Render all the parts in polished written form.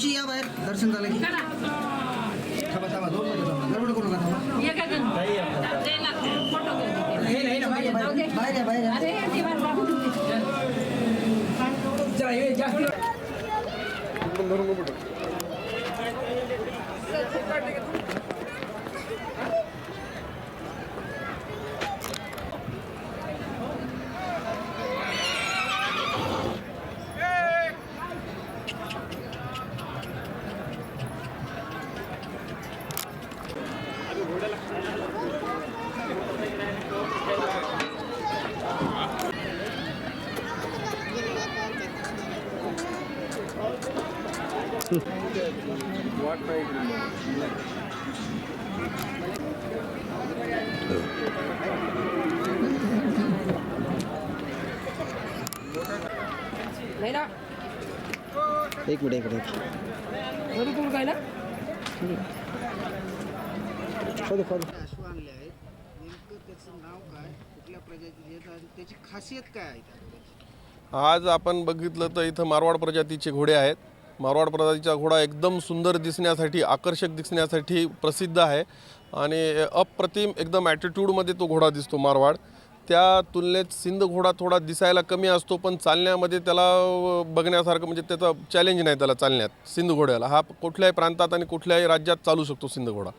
मावशी या बाहेर दर्शन झालं की थांबा थांबा 2 मिनिटं थांबा गडबड करू नका बाहेर या बाहेर एक मिनिट काय ना अश्व आणले आहेत नेमकं त्याचं नाव काय कुठल्या प्रजातीचे आहेत आणि त्याची खासियत काय आहे आज आपण बघितलं तर इथं मारवाड प्रजातीचे घोडे आहेत. मारवाड प्रजातीचा घोडा एकदम सुंदर दिसण्यासाठी आकर्षक दिसण्यासाठी प्रसिद्ध आहे आणि अप्रतिम एकदम ॲटिट्यूडमध्ये तो घोडा दिसतो मारवाड. त्या तुलनेत सिंध घोडा थोडा दिसायला कमी असतो पण चालण्यामध्ये त्याला बघण्यासारखं म्हणजे त्याचा चॅलेंज नाही त्याला चालण्यात. सिंध घोड्याला हा कुठल्याही प्रांतात आणि कुठल्याही राज्यात चालू शकतो सिंध घोडा.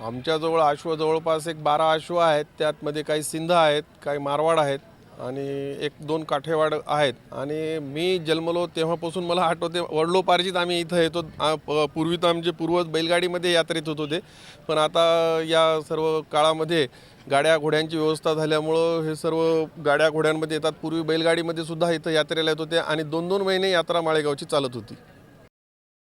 आमच्याजवळ अश्व जवळपास एक 12 अश्व आहेत. त्यातमध्ये काही सिंध आहेत, काही मारवाड आहेत आणि 1-2 काठेवाड आहेत. आणि मी जन्मलो तेव्हापासून मला आठवते वडलोपार्जित आम्ही इथं येतो. पूर्वी तर आमचे पूर्वज बैलगाडीमध्ये यात्रेत होत होते पण आता या सर्व काळामध्ये गाड्या घोड्यांची व्यवस्था झाल्यामुळं हे सर्व गाड्या घोड्यांमध्ये येतात. पूर्वी बैलगाडीमध्ये सुद्धा इथं यात्रेला येत होते आणि 2-2 महिने यात्रा माळेगावची चालत होती.